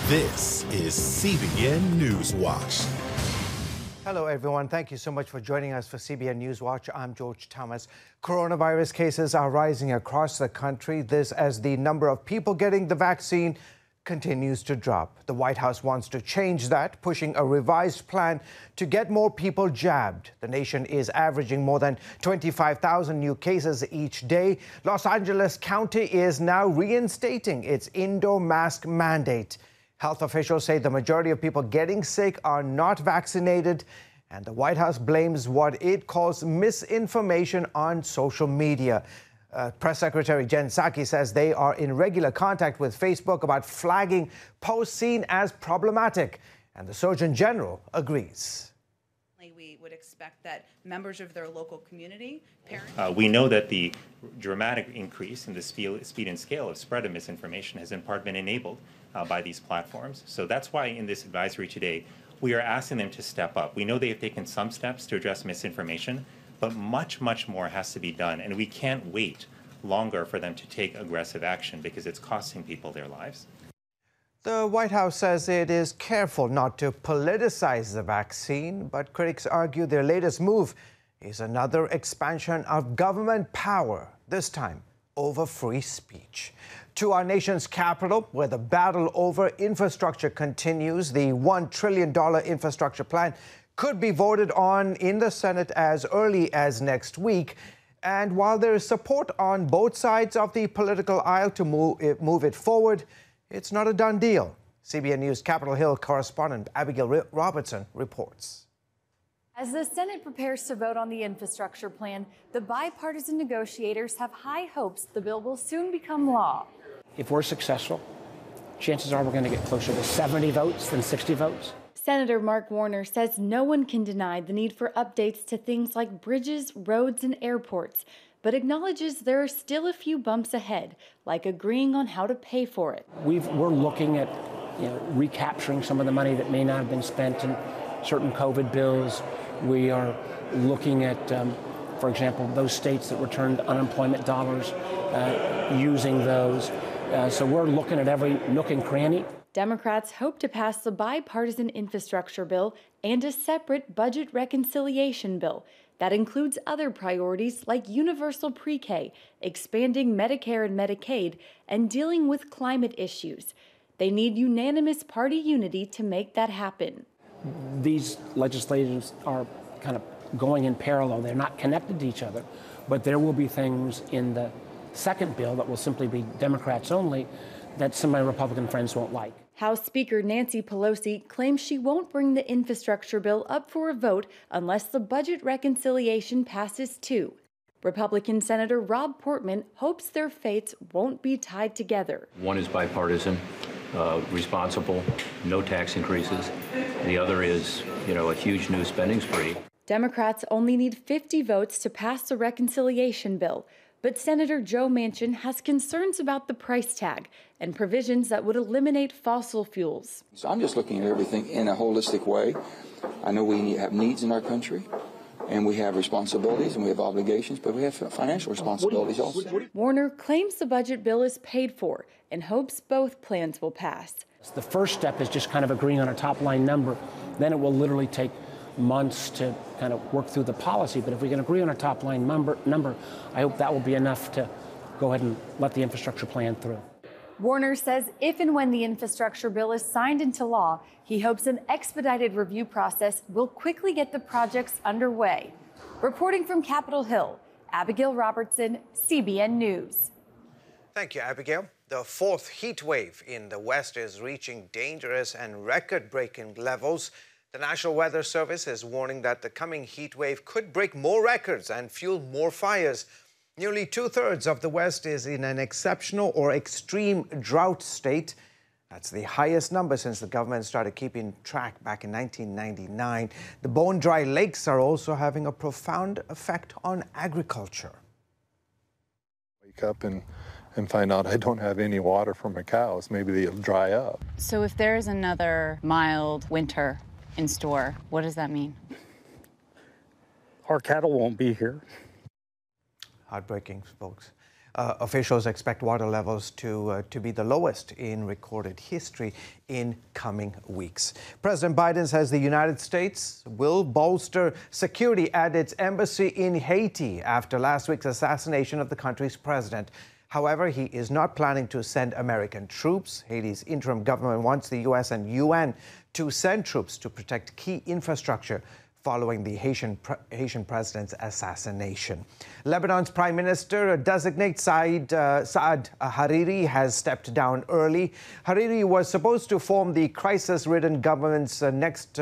This is CBN NewsWatch. Hello, everyone. Thank you so much for joining us for CBN NewsWatch. I'm George Thomas. Coronavirus cases are rising across the country. This as the number of people getting the vaccine continues to drop. The White House wants to change that, pushing a revised plan to get more people jabbed. The nation is averaging more than 25,000 new cases each day. Los Angeles County is now reinstating its indoor mask mandate. Health officials say the majority of people getting sick are not vaccinated, and the White House blames what it calls misinformation on social media. Press Secretary Jen Psaki says they are in regular contact with Facebook about flagging posts seen as problematic, and the Surgeon General agrees. We would expect that members of their local community, parents... We know that the dramatic increase in the speed and scale of spread of misinformation has in part been enabled by these platforms. So that's why in this advisory today, we are asking them to step up. We know they have taken some steps to address misinformation, but much, much more has to be done. And we can't wait longer for them to take aggressive action because it's costing people their lives. The White House says it is careful not to politicize the vaccine, but critics argue their latest move is another expansion of government power, this time over free speech. To our nation's capital, where the battle over infrastructure continues, the $1 trillion infrastructure plan could be voted on in the Senate as early as next week. And while there is support on both sides of the political aisle to move it forward, it's not a done deal. CBN News Capitol Hill correspondent Abigail Robertson reports. As the Senate prepares to vote on the infrastructure plan, the bipartisan negotiators have high hopes the bill will soon become law. If we're successful, chances are we're going to get closer to 70 votes than 60 votes. Senator Mark Warner says no one can deny the need for updates to things like bridges, roads, and airports, but acknowledges there are still a few bumps ahead, like agreeing on how to pay for it. We're looking at recapturing some of the money that may not have been spent in certain COVID bills. We are looking at, for example, those states that returned unemployment dollars, using those. So we're looking at every nook and cranny. Democrats hope to pass the bipartisan infrastructure bill and a separate budget reconciliation bill that includes other priorities like universal pre-K, expanding Medicare and Medicaid, and dealing with climate issues. They need unanimous party unity to make that happen. These legislations are kind of going in parallel. They're not connected to each other, but there will be things in the second bill that will simply be Democrats only that some of my Republican friends won't like. House Speaker Nancy Pelosi claims she won't bring the infrastructure bill up for a vote unless the budget reconciliation passes too. Republican Senator Rob Portman hopes their fates won't be tied together. One is bipartisan, responsible, no tax increases. The other is, a huge new spending spree. Democrats only need 50 votes to pass the reconciliation bill, but Senator Joe Manchin has concerns about the price tag and provisions that would eliminate fossil fuels. So I'm just looking at everything in a holistic way. I know we have needs in our country, and we have responsibilities and we have obligations, but we have financial responsibilities also. Warner claims the budget bill is paid for and hopes both plans will pass. The first step is just kind of agreeing on a top line number. Then it will literally take months to kind of work through the policy. But if we can agree on a top line number, I hope that will be enough to go ahead and let the infrastructure plan through. Warner says if and when the infrastructure bill is signed into law, he hopes an expedited review process will quickly get the projects underway. Reporting from Capitol Hill, Abigail Robertson, CBN News. Thank you, Abigail. The fourth heat wave in the West is reaching dangerous and record-breaking levels. The National Weather Service is warning that the coming heat wave could break more records and fuel more fires. Nearly two-thirds of the West is in an exceptional or extreme drought state. That's the highest number since the government started keeping track back in 1999. The bone-dry lakes are also having a profound effect on agriculture. Wake up and find out I don't have any water for my cows. Maybe they'll dry up. So if there's another mild winter in store, what does that mean? Our cattle won't be here. Heartbreaking, folks. Officials expect water levels to be the lowest in recorded history in coming weeks. President Biden says the United States will bolster security at its embassy in Haiti after last week's assassination of the country's president. However, he is not planning to send American troops. Haiti's interim government wants the U.S. and UN to send troops to protect key infrastructure following the Haitian president's assassination. Lebanon's Prime Minister-designate Saad Hariri has stepped down early. Hariri was supposed to form the crisis-ridden government's next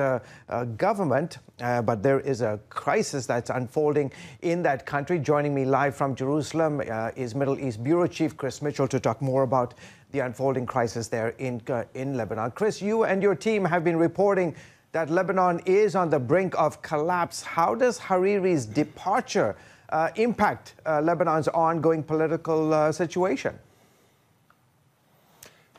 government, but there is a crisis that's unfolding in that country. Joining me live from Jerusalem is Middle East Bureau Chief Chris Mitchell to talk more about the unfolding crisis there in Lebanon. Chris, you and your team have been reporting that Lebanon is on the brink of collapse. How does Hariri's departure impact Lebanon's ongoing political situation?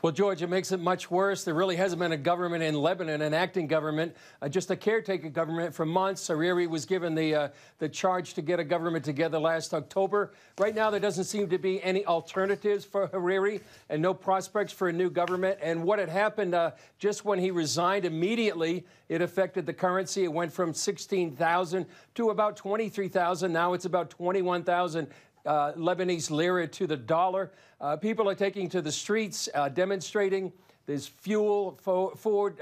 Well, George, it makes it much worse. There really hasn't been a government in Lebanon, an acting government, just a caretaker government for months. Hariri was given the charge to get a government together last October. Right now, there doesn't seem to be any alternatives for Hariri and no prospects for a new government. And what had happened just when he resigned immediately, it affected the currency. It went from 16,000 to about 23,000. Now it's about 21,000 Lebanese lira to the dollar. People are taking to the streets, demonstrating. There's fuel. Ford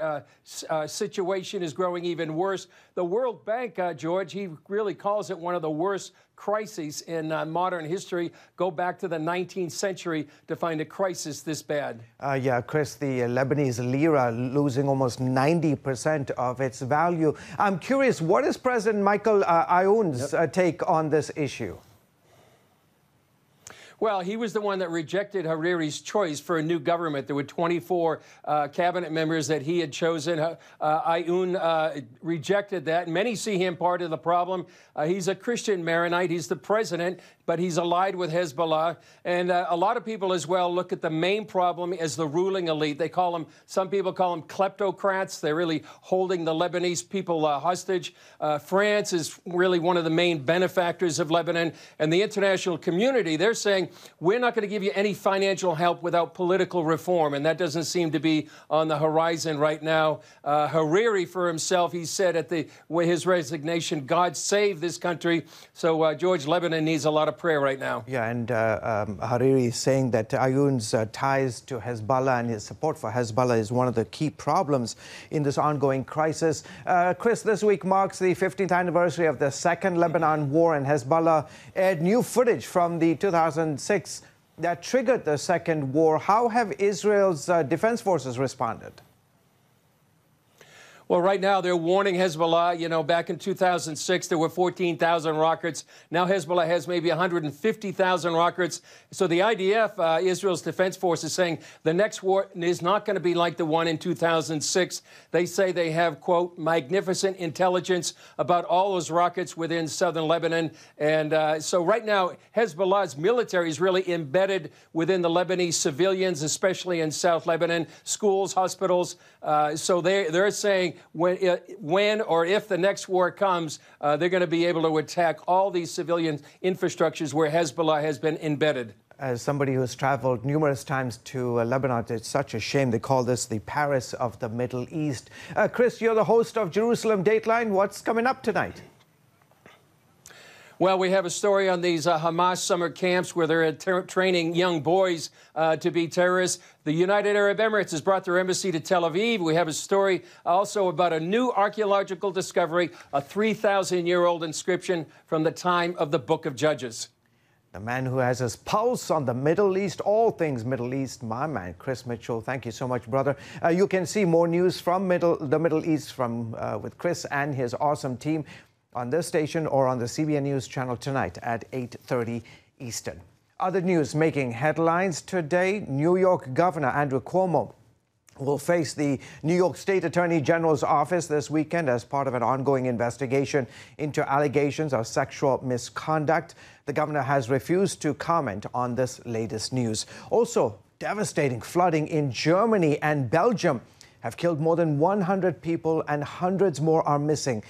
situation is growing even worse. The World Bank, George, he really calls it one of the worst crises in modern history. Go back to the 19th century to find a crisis this bad. Yeah, Chris, the Lebanese lira losing almost 90% of its value. I'm curious, what is President Michael Aoun's take on this issue? Well, he was the one that rejected Hariri's choice for a new government. There were 24 cabinet members that he had chosen. Aoun rejected that. Many see him part of the problem. He's a Christian Maronite. He's the president, but he's allied with Hezbollah. And a lot of people as well look at the main problem as the ruling elite. They call them, some people call them kleptocrats. They're really holding the Lebanese people hostage. France is really one of the main benefactors of Lebanon. And the international community, they're saying, we're not going to give you any financial help without political reform. And that doesn't seem to be on the horizon right now. Hariri, for himself, he said at his resignation, God save this country. So, George, Lebanon needs a lot of prayer right now. Yeah, and Hariri is saying that Aoun's ties to Hezbollah and his support for Hezbollah is one of the key problems in this ongoing crisis. Chris, this week marks the 15th anniversary of the Second Lebanon War, and Hezbollah aired new footage from the 2006 that triggered the Second War. How have Israel's defense forces responded? Well, right now, they're warning Hezbollah. You know, back in 2006, there were 14,000 rockets. Now Hezbollah has maybe 150,000 rockets. So the IDF, Israel's defense force, is saying the next war is not going to be like the one in 2006. They say they have, quote, magnificent intelligence about all those rockets within southern Lebanon. And so right now, Hezbollah's military is really embedded within the Lebanese civilians, especially in South Lebanon, schools, hospitals. So they're saying when or if the next war comes, they're going to be able to attack all these civilian infrastructures where Hezbollah has been embedded. As somebody who has traveled numerous times to Lebanon, it's such a shame. They call this the Paris of the Middle East. Chris, you're the host of Jerusalem Dateline. What's coming up tonight? Well, we have a story on these Hamas summer camps where they're training young boys to be terrorists. The United Arab Emirates has brought their embassy to Tel Aviv. We have a story also about a new archaeological discovery, a 3,000-year-old inscription from the time of the Book of Judges. The man who has his pulse on the Middle East, all things Middle East, my man, Chris Mitchell. Thank you so much, brother. You can see more news from the Middle East with Chris and his awesome team on this station or on the CBN News Channel tonight at 8:30 Eastern. Other news making headlines today. New York Governor Andrew Cuomo will face the New York State Attorney General's office this weekend as part of an ongoing investigation into allegations of sexual misconduct. The governor has refused to comment on this latest news. Also, devastating flooding in Germany and Belgium have killed more than 100 people and hundreds more are missing.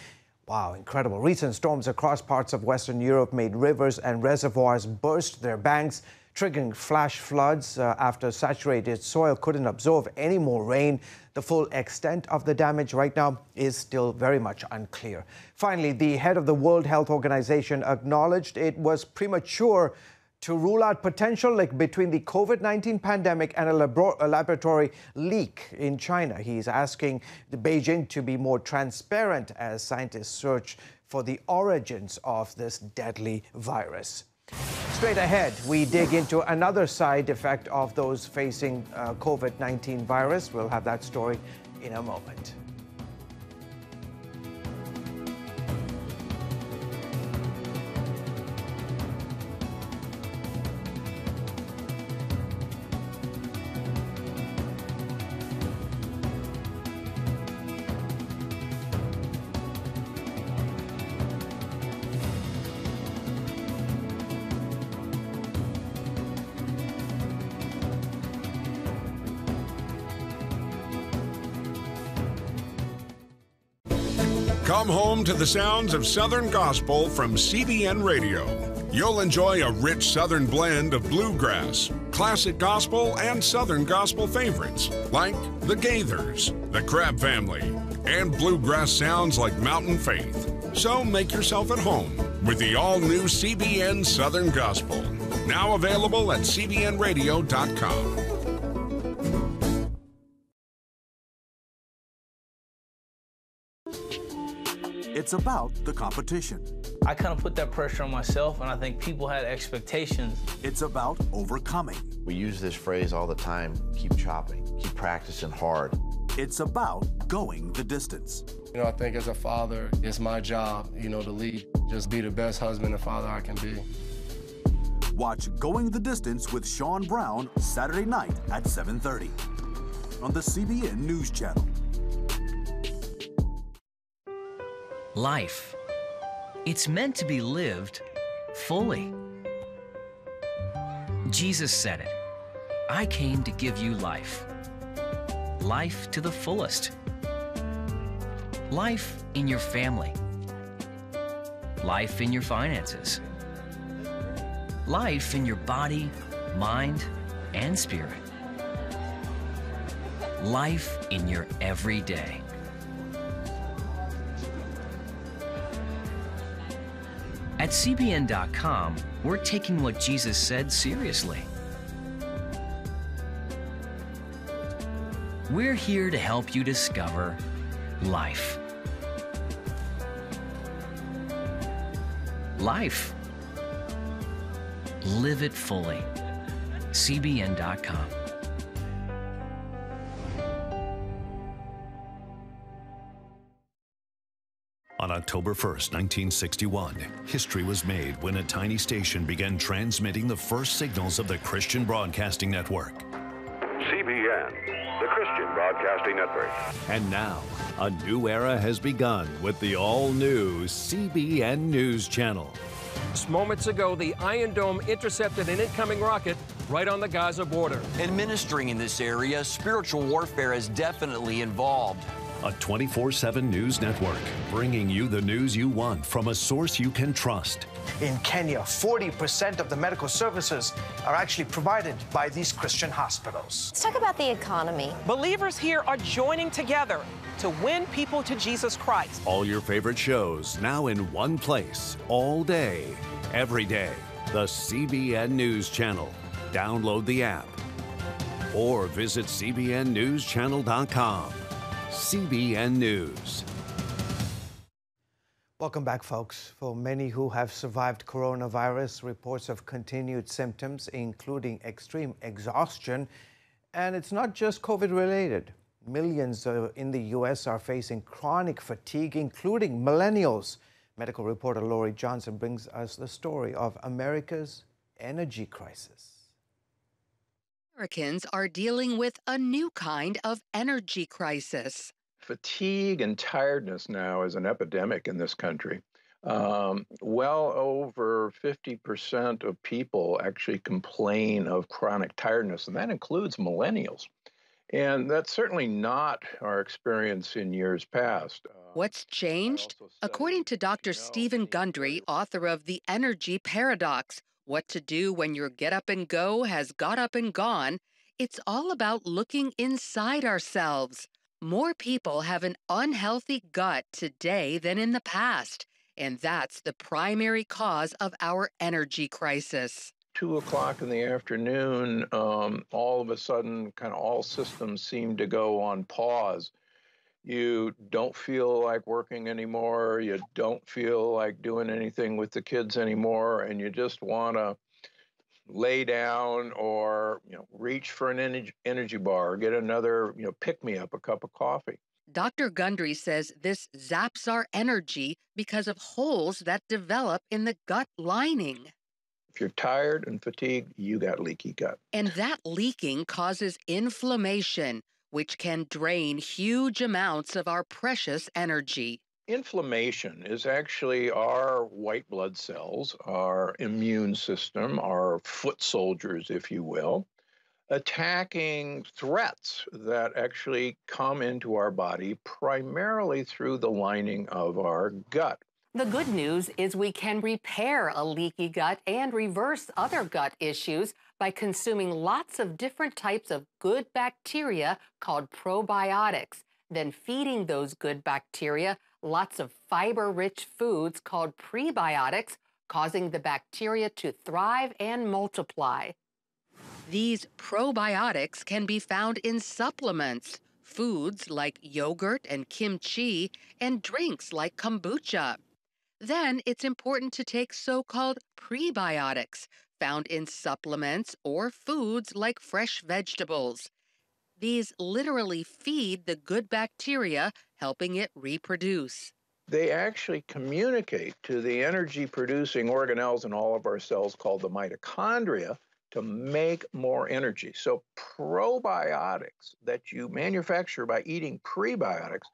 Wow, incredible. Recent storms across parts of Western Europe made rivers and reservoirs burst their banks, triggering flash floods after saturated soil couldn't absorb any more rain. The full extent of the damage right now is still very much unclear. Finally, the head of the World Health Organization acknowledged it was premature to rule out potential link between the COVID-19 pandemic and a laboratory leak in China. He's asking the Beijing to be more transparent as scientists search for the origins of this deadly virus. Straight ahead, we dig into another side effect of those facing COVID-19 virus. We'll have that story in a moment. Come home to the sounds of Southern Gospel from CBN Radio. You'll enjoy a rich Southern blend of bluegrass, classic gospel, and Southern gospel favorites like the Gaithers, the Crab Family, and bluegrass sounds like Mountain Faith. So make yourself at home with the all-new CBN Southern Gospel. Now available at cbnradio.com. It's about the competition. I kind of put that pressure on myself, and I think people had expectations. It's about overcoming. We use this phrase all the time, keep chopping, keep practicing hard. It's about going the distance. You know, I think as a father, it's my job, to lead, just be the best husband and father I can be. Watch Going the Distance with Sean Brown Saturday night at 7:30 on the CBN News Channel. Life. It's meant to be lived fully. Jesus said it. I came to give you life. Life to the fullest. Life in your family. Life in your finances. Life in your body, mind, and spirit. Life in your everyday. At CBN.com, we're taking what Jesus said seriously. We're here to help you discover life. Life. Live it fully. CBN.com. On October 1st, 1961, history was made when a tiny station began transmitting the first signals of the Christian Broadcasting Network. CBN, the Christian Broadcasting Network. And now, a new era has begun with the all-new CBN News Channel. Just moments ago, the Iron Dome intercepted an incoming rocket right on the Gaza border. Administering in this area, spiritual warfare is definitely involved. A 24/7 news network, bringing you the news you want from a source you can trust. In Kenya, 40% of the medical services are actually provided by these Christian hospitals. Let's talk about the economy. Believers here are joining together to win people to Jesus Christ. All your favorite shows now in one place, all day, every day. The CBN News Channel. Download the app or visit cbnnewschannel.com. CBN News. Welcome back, folks. For many who have survived coronavirus, reports of continued symptoms, including extreme exhaustion. And it's not just COVID-related. Millions in the U.S. are facing chronic fatigue, including millennials. Medical reporter Lori Johnson brings us the story of America's energy crisis. Americans are dealing with a new kind of energy crisis. Fatigue and tiredness now is an epidemic in this country. Well over 50% of people actually complain of chronic tiredness, and that includes millennials. And that's certainly not our experience in years past. What's changed? According to Dr. Stephen Gundry, author of The Energy Paradox, what to do when your get up and go has got up and gone, it's all about looking inside ourselves. More people have an unhealthy gut today than in the past, and that's the primary cause of our energy crisis. 2 o'clock in the afternoon, all of a sudden, kind of all systems seem to go on pause. You don't feel like working anymore. You don't feel like doing anything with the kids anymore, and you just want to lay down or reach for an energy bar or get another pick me up, a cup of coffee. Dr. Gundry says this zaps our energy because of holes that develop in the gut lining. If you're tired and fatigued, you got leaky gut. And that leaking causes inflammation, which can drain huge amounts of our precious energy. Inflammation is actually our white blood cells, our immune system, our foot soldiers, if you will, attacking threats that actually come into our body primarily through the lining of our gut. The good news is we can repair a leaky gut and reverse other gut issues by consuming lots of different types of good bacteria called probiotics, then feeding those good bacteria lots of fiber-rich foods called prebiotics, causing the bacteria to thrive and multiply. These probiotics can be found in supplements, foods like yogurt and kimchi, and drinks like kombucha. Then it's important to take so-called prebiotics, found in supplements or foods like fresh vegetables. These literally feed the good bacteria, helping it reproduce. They actually communicate to the energy-producing organelles in all of our cells called the mitochondria to make more energy. So probiotics that you manufacture by eating prebiotics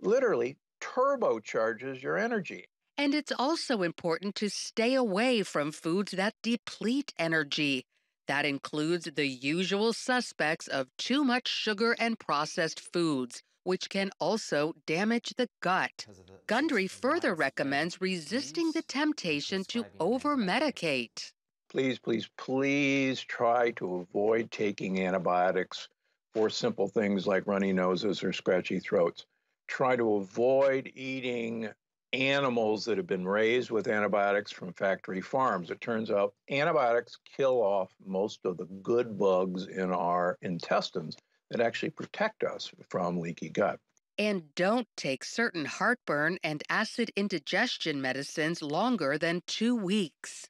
literally turbocharges your energy. And it's also important to stay away from foods that deplete energy. That includes the usual suspects of too much sugar and processed foods, which can also damage the gut. Gundry further recommends resisting the temptation to over-medicate. Please, please, please try to avoid taking antibiotics for simple things like runny noses or scratchy throats. Try to avoid eating animals that have been raised with antibiotics from factory farms. It turns out antibiotics kill off most of the good bugs in our intestines that actually protect us from leaky gut. And don't take certain heartburn and acid indigestion medicines longer than 2 weeks.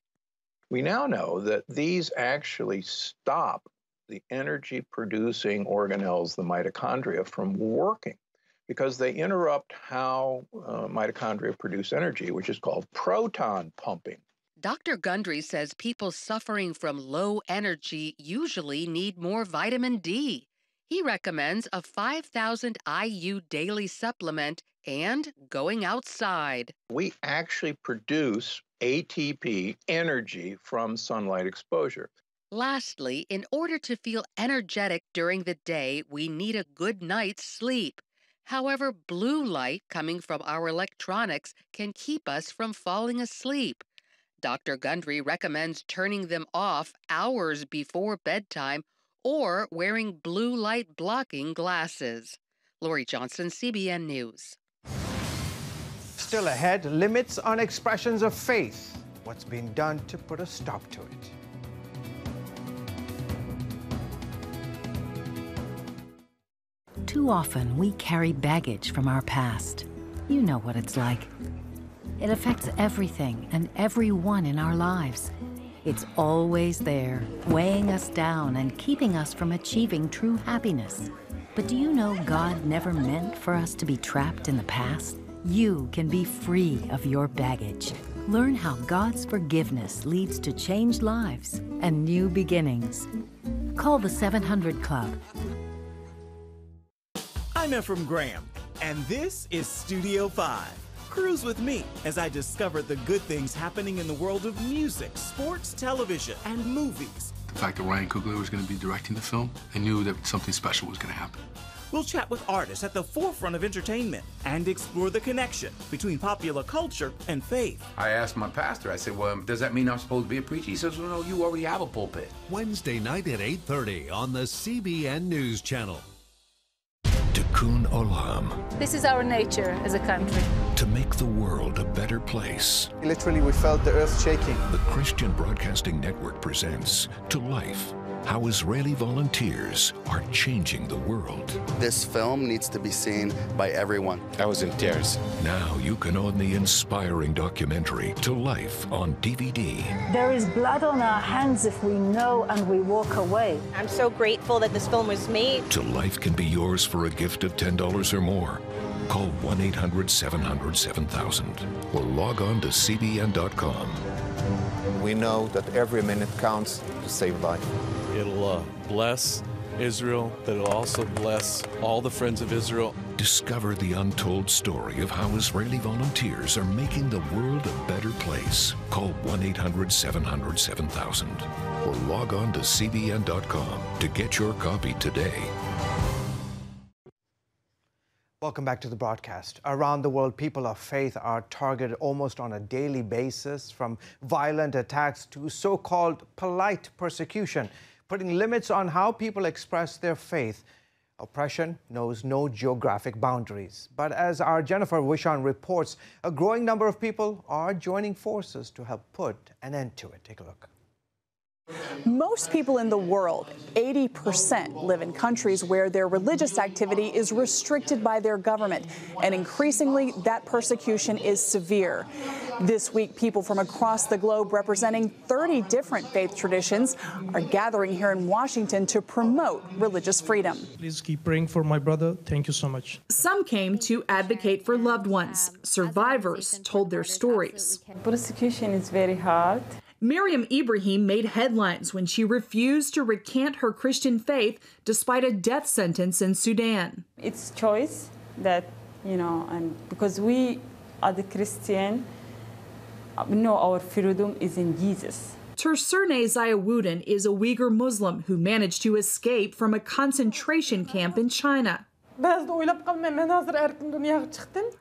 We now know that these actually stop the energy-producing organelles, the mitochondria, from working, because they interrupt how mitochondria produce energy, which is called proton pumping. Dr. Gundry says people suffering from low energy usually need more vitamin D. He recommends a 5,000 IU daily supplement and going outside. We actually produce ATP, energy, from sunlight exposure. Lastly, in order to feel energetic during the day, we need a good night's sleep. However, blue light coming from our electronics can keep us from falling asleep. Dr. Gundry recommends turning them off hours before bedtime or wearing blue light blocking glasses. Lori Johnson, CBN News. Still ahead, limits on expressions of faith. What's being done to put a stop to it? Too often, we carry baggage from our past. You know what it's like. It affects everything and everyone in our lives. It's always there, weighing us down and keeping us from achieving true happiness. But do you know God never meant for us to be trapped in the past? You can be free of your baggage. Learn how God's forgiveness leads to changed lives and new beginnings. Call the 700 Club. I'm Ephraim Graham, and this is Studio 5. Cruise with me as I discover the good things happening in the world of music, sports, television, and movies. The fact that Ryan Coogler was going to be directing the film, I knew that something special was going to happen. We'll chat with artists at the forefront of entertainment and explore the connection between popular culture and faith. I asked my pastor, I said, well, does that mean I'm supposed to be a preacher? He says, well, no, you already have a pulpit. Wednesday night at 8:30 on the CBN News Channel. Tikkun Olam. This is our nature as a country. To make the world a better place. Literally, we felt the earth shaking. The Christian Broadcasting Network presents To Life, how Israeli volunteers are changing the world. This film needs to be seen by everyone. I was in tears. Now you can own the inspiring documentary To Life on DVD. There is blood on our hands if we know and we walk away. I'm so grateful that this film was made. To Life can be yours for a gift of $10 or more. Call 1-800-700-7000 or log on to CBN.com. We know that every minute counts to save life. It'll bless Israel, but it'll also bless all the friends of Israel. Discover the untold story of how Israeli volunteers are making the world a better place. Call 1-800-700-7000 or log on to CBN.com to get your copy today. Welcome back to the broadcast. Around the world, people of faith are targeted almost on a daily basis, from violent attacks to so-called polite persecution, putting limits on how people express their faith. Oppression knows no geographic boundaries. But as our Jennifer Wishon reports, a growing number of people are joining forces to help put an end to it. Take a look. Most people in the world, 80%, live in countries where their religious activity is restricted by their government, and increasingly that persecution is severe. This week, people from across the globe representing 30 different faith traditions are gathering here in Washington to promote religious freedom. Please keep praying for my brother. Thank you so much. Some came to advocate for loved ones. Survivors told their stories. Persecution is very hard. Miriam Ibrahim made headlines when she refused to recant her Christian faith despite a death sentence in Sudan. It's choice that, and because we are the Christian, we know our freedom is in Jesus. Terserne Zayawudin is a Uyghur Muslim who managed to escape from a concentration camp in China.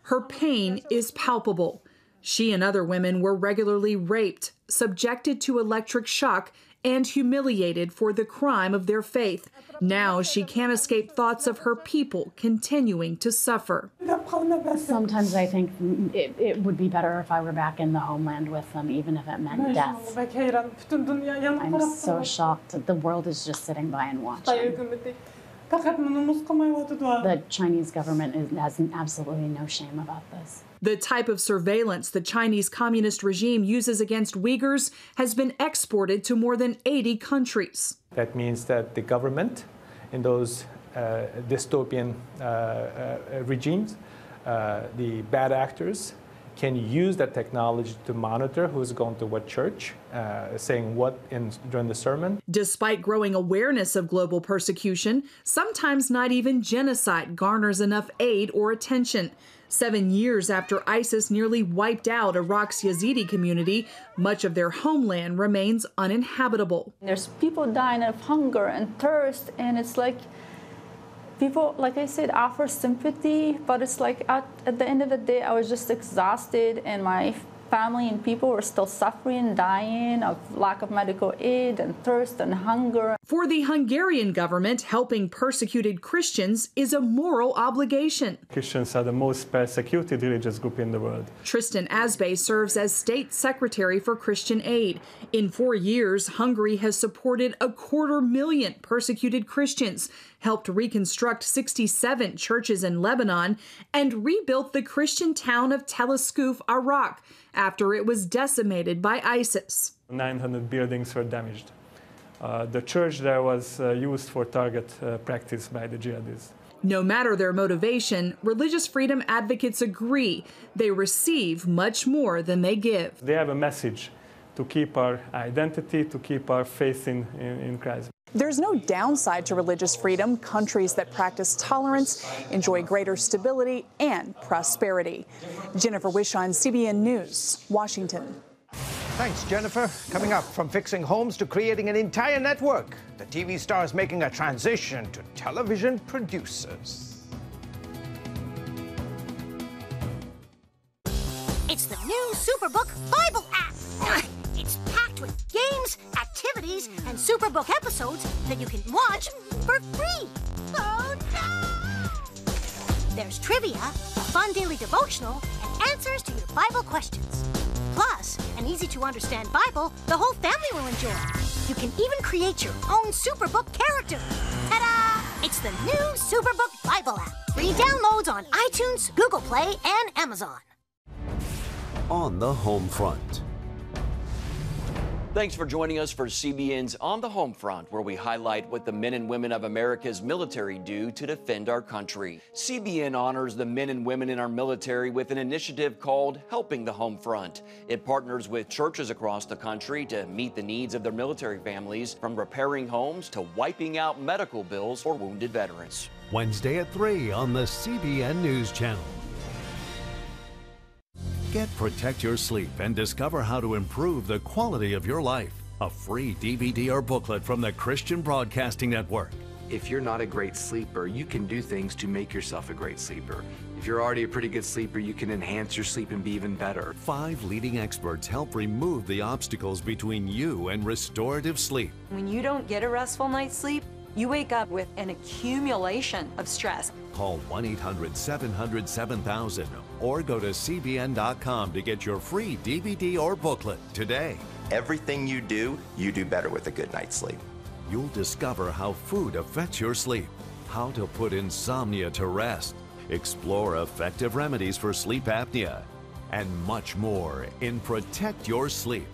Her pain is palpable. She and other women were regularly raped, subjected to electric shock, and humiliated for the crime of their faith. Now she can't escape thoughts of her people continuing to suffer. Sometimes I think it would be better if I were back in the homeland with them, even if it meant death. I'm so shocked that the world is just sitting by and watching. The Chinese government has absolutely no shame about this. The type of surveillance the Chinese communist regime uses against Uyghurs has been exported to more than 80 countries. That means that the government in those dystopian regimes, the bad actors, can use that technology to monitor who's going to what church, saying what during the sermon. Despite growing awareness of global persecution, sometimes not even genocide garners enough aid or attention. 7 years after ISIS nearly wiped out Iraq's Yazidi community, much of their homeland remains uninhabitable. There's people dying of hunger and thirst, and it's like people, like I said, offer sympathy, but it's like at the end of the day, I was just exhausted, and my family and people were still suffering, dying of lack of medical aid and thirst and hunger. For the Hungarian government, helping persecuted Christians is a moral obligation. Christians are the most persecuted religious group in the world. Tristan Azbey serves as State Secretary for Christian Aid. In 4 years, Hungary has supported 250,000 persecuted Christians, helped reconstruct 67 churches in Lebanon, and rebuilt the Christian town of Tel Aviv, Iraq, after it was decimated by ISIS. 900 buildings were damaged. The church there was used for target practice by the jihadists. No matter their motivation, religious freedom advocates agree they receive much more than they give. They have a message to keep our identity, to keep our faith in Christ. There's no downside to religious freedom. Countries that practice tolerance enjoy greater stability and prosperity. Jennifer Wishon, CBN News, Washington. Thanks, Jennifer. Coming up, from fixing homes to creating an entire network, the TV star is making a transition to television producers. It's the new Superbook Bible app. It's packed with games, activities, and Superbook episodes that you can watch for free. Oh, no! There's trivia, a fun daily devotional, and answers to your Bible questions. Plus, an easy-to-understand Bible the whole family will enjoy. You can even create your own Superbook character. Ta-da! It's the new Superbook Bible app. Free downloads on iTunes, Google Play, and Amazon. On the home front. Thanks for joining us for CBN's On the Home Front, where we highlight what the men and women of America's military do to defend our country. CBN honors the men and women in our military with an initiative called Helping the Home Front. It partners with churches across the country to meet the needs of their military families, from repairing homes to wiping out medical bills for wounded veterans. Wednesday at 3 on the CBN News Channel. Get Protect Your Sleep and discover how to improve the quality of your life. A free DVD or booklet from the Christian Broadcasting Network. If you're not a great sleeper, you can do things to make yourself a great sleeper. If you're already a pretty good sleeper, you can enhance your sleep and be even better. 5 leading experts help remove the obstacles between you and restorative sleep. When you don't get a restful night's sleep, you wake up with an accumulation of stress. Call 1-800-700-7000 or go to CBN.com to get your free DVD or booklet today. Everything you do better with a good night's sleep. You'll discover how food affects your sleep, how to put insomnia to rest, explore effective remedies for sleep apnea, and much more in Protect Your Sleep.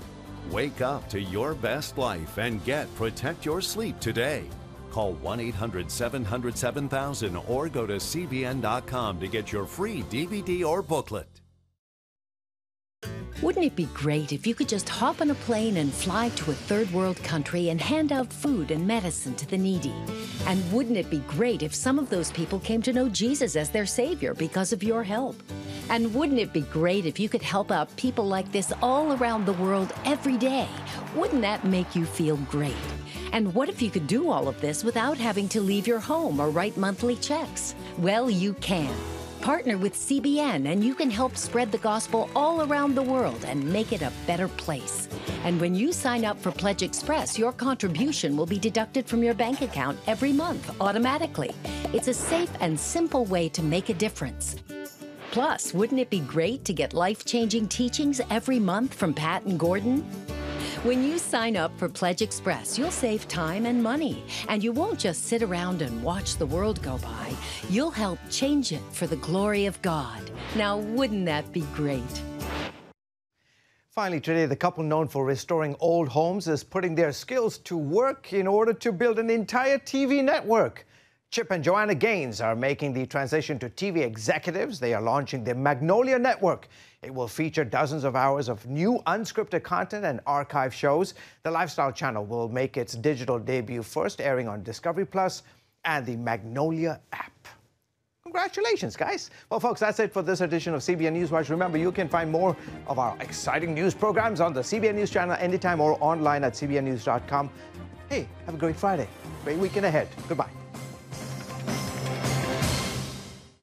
Wake up to your best life and get Protect Your Sleep today. Call 1-800-700-7000 or go to CBN.com to get your free DVD or booklet. Wouldn't it be great if you could just hop on a plane and fly to a third world country and hand out food and medicine to the needy? And wouldn't it be great if some of those people came to know Jesus as their Savior because of your help? And wouldn't it be great if you could help out people like this all around the world every day? Wouldn't that make you feel great? And what if you could do all of this without having to leave your home or write monthly checks? Well, you can. Partner with CBN and you can help spread the gospel all around the world and make it a better place. And when you sign up for Pledge Express, your contribution will be deducted from your bank account every month automatically. It's a safe and simple way to make a difference. Plus, wouldn't it be great to get life-changing teachings every month from Pat and Gordon? When you sign up for Pledge Express, you'll save time and money, and you won't just sit around and watch the world go by. You'll help change it for the glory of God. Now, wouldn't that be great? Finally today, the couple known for restoring old homes is putting their skills to work in order to build an entire TV network. Chip and Joanna Gaines are making the transition to TV executives. They are launching the Magnolia Network. It will feature dozens of hours of new unscripted content and archive shows. The Lifestyle Channel will make its digital debut first, airing on Discovery Plus and the Magnolia app. Congratulations, guys. Well, folks, that's it for this edition of CBN NewsWatch. Remember, you can find more of our exciting news programs on the CBN News Channel anytime or online at cbnnews.com. Hey, have a great Friday. Great weekend ahead. Goodbye.